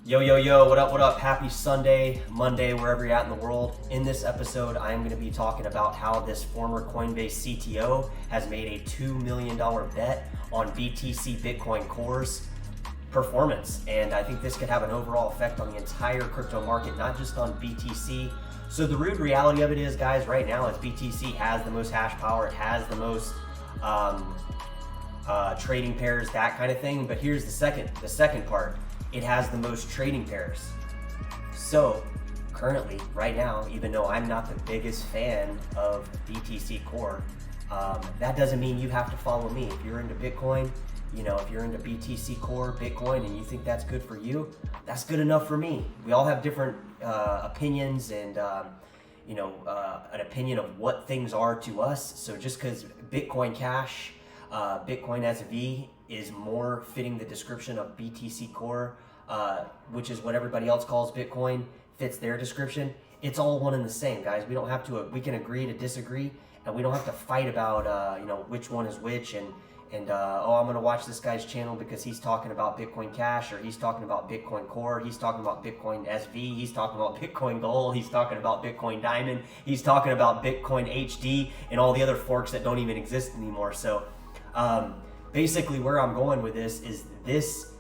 Yo, yo, yo, what up, what up? Happy Sunday, Monday, wherever you're at in the world. In this episode, I am going to be talking about how this former Coinbase CTO has made a $2 million bet on BTC Bitcoin Core's performance. And I think this could have an overall effect on the entire crypto market, not just on BTC. So the rude reality of it is, guys, right now, is BTC has the most hash power, it has the most trading pairs, that kind of thing. But here's the second part. It has the most trading pairs. So currently, right now, even though I'm not the biggest fan of BTC Core, that doesn't mean you have to follow me. If you're into Bitcoin, if you're into BTC Core, Bitcoin, and you think that's good for you, that's good enough for me. We all have different opinions and an opinion of what things are to us. So just because Bitcoin Cash, Bitcoin SV is more fitting the description of BTC Core, which is what everybody else calls Bitcoin, fits their description. It's all one and the same, guys. We don't have to. We can agree to disagree, and we don't have to fight about which one is which. And I'm gonna watch this guy's channel because he's talking about Bitcoin Cash, or he's talking about Bitcoin Core, he's talking about Bitcoin SV, he's talking about Bitcoin Gold, he's talking about Bitcoin Diamond, he's talking about Bitcoin HD, and all the other forks that don't even exist anymore. So. Basically, where I'm going with this is this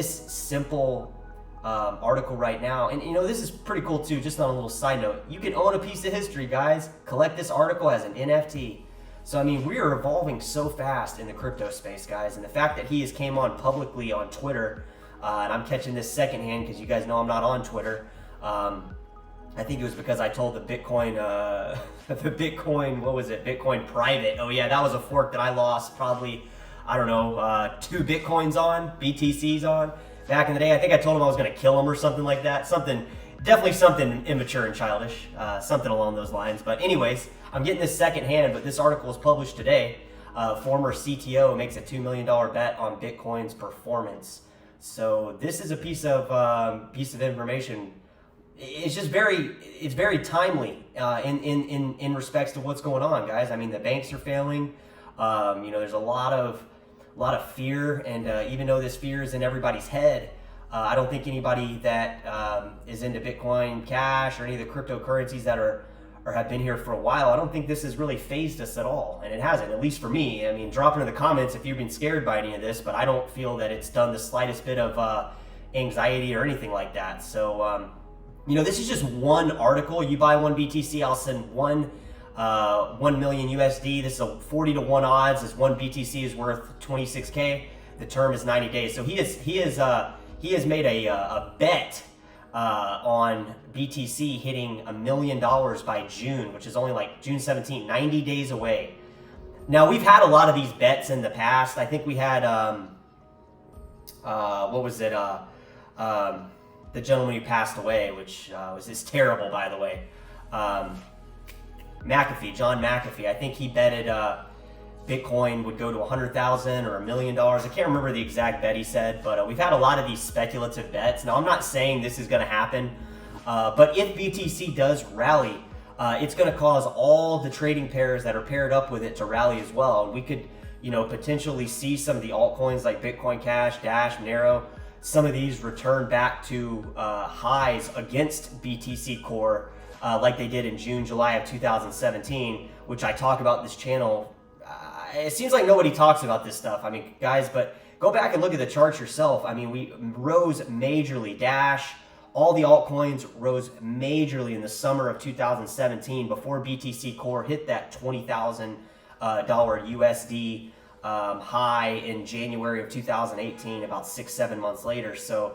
simple article right now, and this is pretty cool too. Just on a little side note, you can own a piece of history, guys. Collect this article as an NFT. So I mean, we are evolving so fast in the crypto space, guys, and the fact that he has came on publicly on Twitter, and I'm catching this secondhand because you guys know I'm not on Twitter. I think it was because I told the Bitcoin, Bitcoin private. Oh yeah, that was a fork that I lost probably, 2 Bitcoins on, BTCs on, back in the day. I think I told him I was gonna kill him or something like that. Definitely something immature and childish, something along those lines. But anyways, I'm getting this secondhand, but this article was published today. Former CTO makes a $2 million bet on Bitcoin's performance. So this is a piece of information. It's just very timely in respects to what's going on, guys. I mean, the banks are failing. There's a lot of fear, and even though this fear is in everybody's head, I don't think anybody that is into Bitcoin Cash or any of the cryptocurrencies that are or have been here for a while, I don't think this has really phased us at all, and it hasn't, at least for me. I mean, drop into the comments if you've been scared by any of this, but I don't feel that it's done the slightest bit of anxiety or anything like that. So. This is just one article. You buy one BTC, I'll send 1 million USD. This is a 40 to 1 odds. This one BTC is worth 26K. The term is 90 days. So he has made a bet on BTC hitting $1 million by June, which is only like June 17th, 90 days away. Now we've had a lot of these bets in the past. I think we had the gentleman who passed away, which was terrible, by the way. John McAfee. I think he betted Bitcoin would go to 100,000 or $1 million. I can't remember the exact bet he said, but we've had a lot of these speculative bets. Now, I'm not saying this is going to happen, but if BTC does rally, it's going to cause all the trading pairs that are paired up with it to rally as well. And we could, potentially see some of the altcoins like Bitcoin Cash, Dash, Monero, some of these return back to highs against BTC Core like they did in June, July of 2017, which I talk about in this channel. It seems like nobody talks about this stuff. I mean, guys, but go back and look at the charts yourself. I mean, we rose majorly. Dash, all the altcoins rose majorly in the summer of 2017 before BTC Core hit that $20,000 USD high in January of 2018, about 6-7 months later. So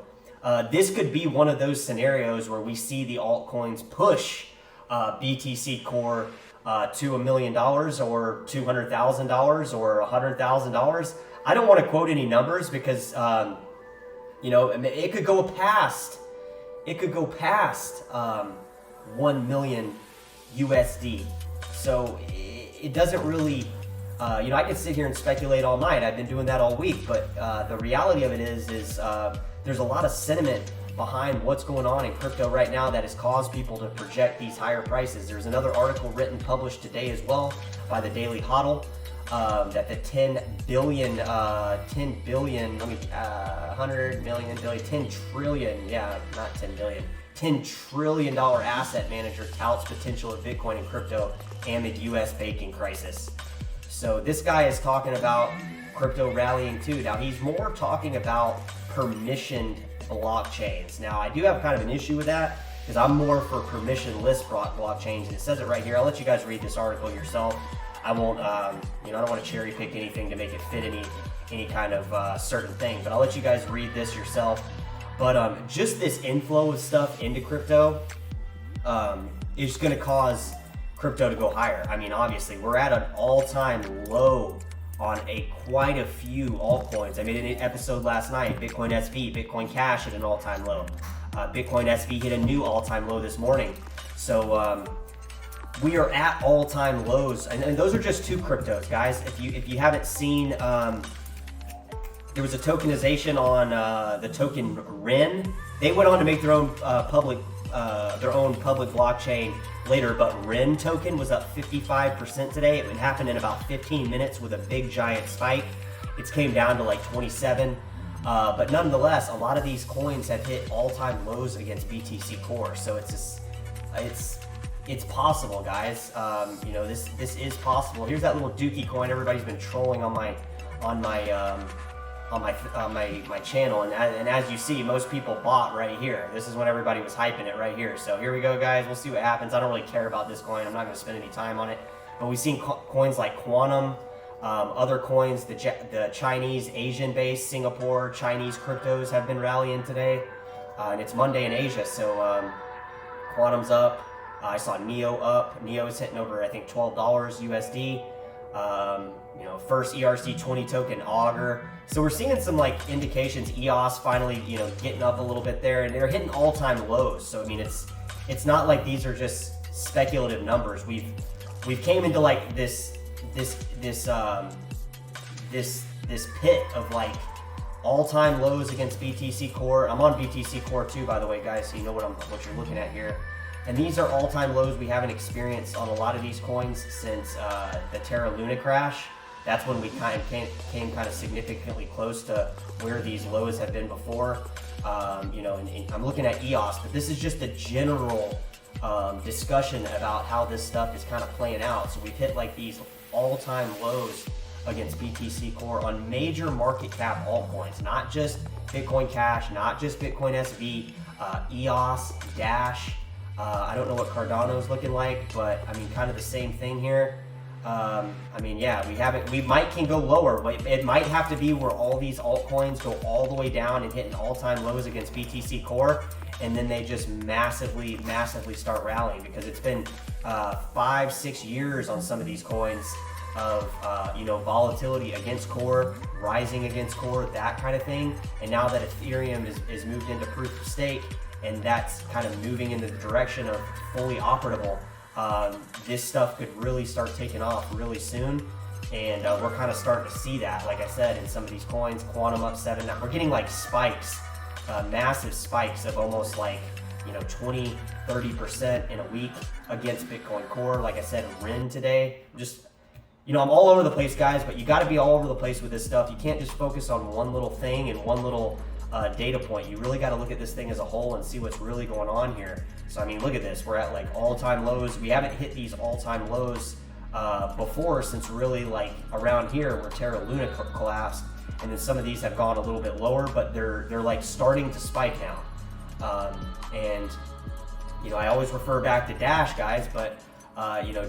this could be one of those scenarios where we see the altcoins push BTC Core to $1 million or $200,000 or $100,000. I don't want to quote any numbers because it could go past 1 million USD. So it doesn't really. I could sit here and speculate all night. I've been doing that all week, but the reality of it is there's a lot of sentiment behind what's going on in crypto right now that has caused people to project these higher prices. There's another article published today as well by the Daily Hodl. that the 10 billion, 100 million, billion, 10 trillion, yeah, not 10 billion, $10 trillion asset manager touts potential of Bitcoin and crypto amid US banking crisis. So this guy is talking about crypto rallying too. Now he's more talking about permissioned blockchains. Now I do have kind of an issue with that because I'm more for permissionless blockchains, and it says it right here. I'll let you guys read this article yourself. I won't, I don't want to cherry pick anything to make it fit any kind of certain thing, but I'll let you guys read this yourself. But just this inflow of stuff into crypto is going to cause crypto to go higher. I mean, obviously, we're at an all-time low on quite a few altcoins. I made an episode last night. Bitcoin SV, Bitcoin Cash hit an all-time low. Bitcoin SV hit a new all-time low this morning. So we are at all-time lows, and those are just two cryptos, guys. If you haven't seen, there was a tokenization on the token REN. They went on to make their own public blockchain later, but REN token was up 55% today. It happened in about 15 minutes with a big giant spike. It's came down to like 27. But nonetheless, a lot of these coins have hit all-time lows against BTC Core. So it's possible, guys. This is possible. Here's that little Dookie coin everybody's been trolling on my channel, and as you see, most people bought right here. This is when everybody was hyping it right here. So here we go, guys. We'll see what happens. I don't really care about this coin. I'm not going to spend any time on it. But we've seen coins like Quantum, other coins, the Chinese, Asian-based, Singapore, Chinese cryptos have been rallying today, and it's Monday in Asia. So Quantum's up. I saw Neo up. Neo is hitting over, I think, $12 USD. First ERC20 token Augur. So we're seeing some like indications. EOS finally, getting up a little bit there, and they're hitting all-time lows. So I mean, it's not like these are just speculative numbers. We've came into like this pit of like all-time lows against BTC Core. I'm on BTC Core too, by the way, guys. So you know what you're looking at here. And these are all-time lows we haven't experienced on a lot of these coins since the Terra Luna crash. That's when we came kind of significantly close to where these lows have been before. And I'm looking at EOS, but this is just a general discussion about how this stuff is kind of playing out. So we've hit like these all-time lows against BTC Core on major market cap altcoins, not just Bitcoin Cash, not just Bitcoin SV, EOS, Dash. I don't know what Cardano's looking like, but I mean, kind of the same thing here. We can go lower. It might have to be where all these altcoins go all the way down and hit an all-time lows against BTC Core, and then they just massively start rallying, because it's been 5-6 years on some of these coins of volatility against Core, rising against Core, that kind of thing. And now that Ethereum is moved into proof of stake, and that's kind of moving in the direction of fully operable, this stuff could really start taking off really soon. And we're kind of starting to see that, like I said, in some of these coins. Quantum up 7. We're getting like spikes, massive spikes of almost like 20-30% in a week against Bitcoin Core. Like I said, REN today. I'm all over the place, guys, but you got to be all over the place with this stuff. You can't just focus on one little thing and one little data point. You really got to look at this thing as a whole and see what's really going on here. So I mean, look at this. We're at like all-time lows. We haven't hit these all-time lows before, since really like around here where Terra Luna collapsed, and then some of these have gone a little bit lower, but they're like starting to spike now. I always refer back to Dash, guys, but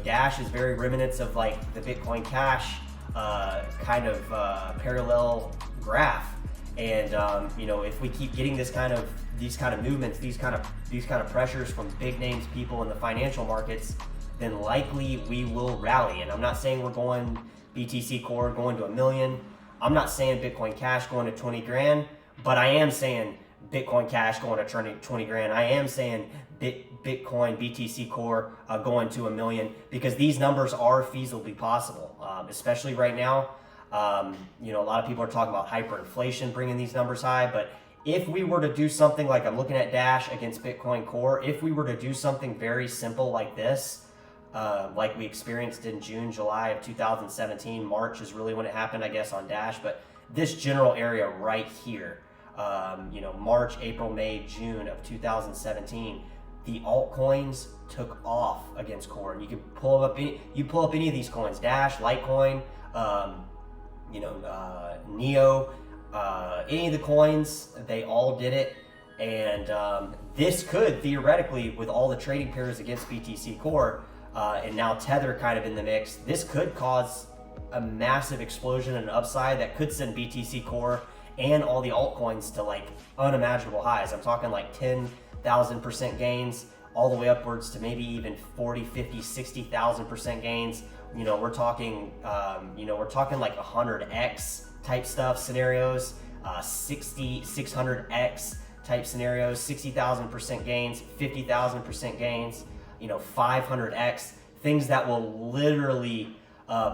Dash is very remnants of like the Bitcoin Cash kind of parallel graph. And if we keep getting these kind of movements, these kind of pressures from big names, people in the financial markets, then likely we will rally. And I'm not saying we're going BTC Core going to $1 million. I'm not saying Bitcoin Cash going to 20 grand, but I am saying Bitcoin Cash going to 20 grand. I am saying Bitcoin BTC Core going to $1 million, because these numbers are feasibly possible, especially right now. A lot of people are talking about hyperinflation bringing these numbers high, but if we were to do something like, I'm looking at Dash against Bitcoin Core, if we were to do something very simple like this, like we experienced in June, July of 2017. March is really when it happened, I guess, on Dash. But this general area right here, March, April, May, June of 2017, the altcoins took off against Core. And you can pull up any of these coins, Dash, Litecoin, Neo, any of the coins, they all did it. And this could theoretically, with all the trading pairs against BTC Core, and now Tether kind of in the mix, this could cause a massive explosion and upside that could send BTC Core and all the altcoins to like unimaginable highs. I'm talking like 10,000% gains, all the way upwards to maybe even 40, 50, 60,000% gains. We're talking like 100x type stuff scenarios, 600x type scenarios, 60,000% gains, 50,000% gains, 500x, things that will literally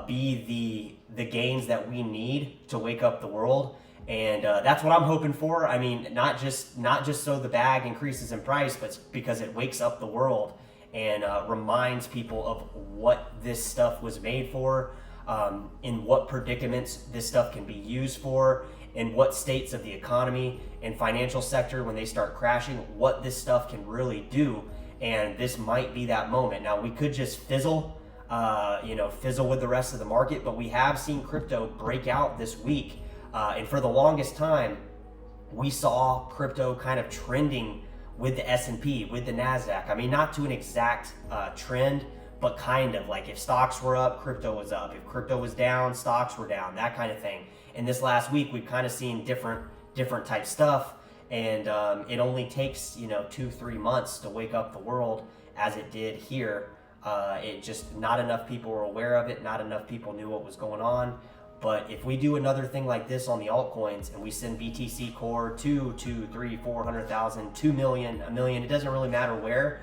be the gains that we need to wake up the world. And that's what I'm hoping for. I mean, not just so the bag increases in price, but because it wakes up the world and reminds people of what this stuff was made for, in what predicaments this stuff can be used for, in what states of the economy and financial sector when they start crashing, what this stuff can really do. And this might be that moment. Now, we could just fizzle with the rest of the market, but we have seen crypto break out this week. And for the longest time, we saw crypto kind of trending with the S&P, with the NASDAQ. I mean, not to an exact trend, but kind of like if stocks were up, crypto was up. If crypto was down, stocks were down, that kind of thing. And this last week, we've kind of seen different type stuff. And it only takes, 2-3 months to wake up the world as it did here. It just, not enough people were aware of it. Not enough people knew what was going on. But if we do another thing like this on the altcoins and we send BTC Core 2, 3, 400,000, 2 million, a million, it doesn't really matter where,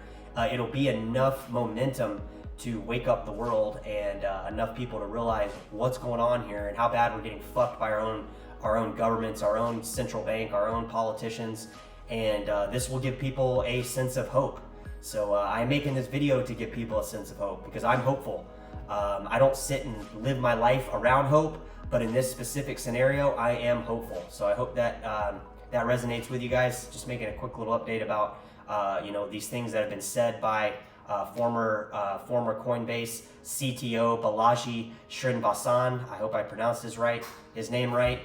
it'll be enough momentum to wake up the world and enough people to realize what's going on here and how bad we're getting fucked by our own governments, our own central bank, our own politicians. And this will give people a sense of hope. So I'm making this video to give people a sense of hope because I'm hopeful. I don't sit and live my life around hope, but in this specific scenario, I am hopeful. So I hope that that resonates with you guys. Just making a quick little update about these things that have been said by former Coinbase CTO Balaji Srinivasan. I hope I pronounced his name right.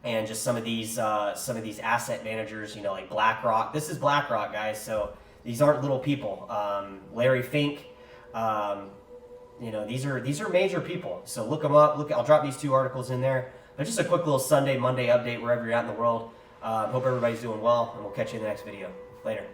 And just some of these asset managers, like BlackRock. This is BlackRock, guys. So these aren't little people. Larry Fink. These are major people. So look them up. I'll drop these 2 articles in there. But just a quick little Sunday, Monday update wherever you're at in the world. Hope everybody's doing well, and we'll catch you in the next video. Later.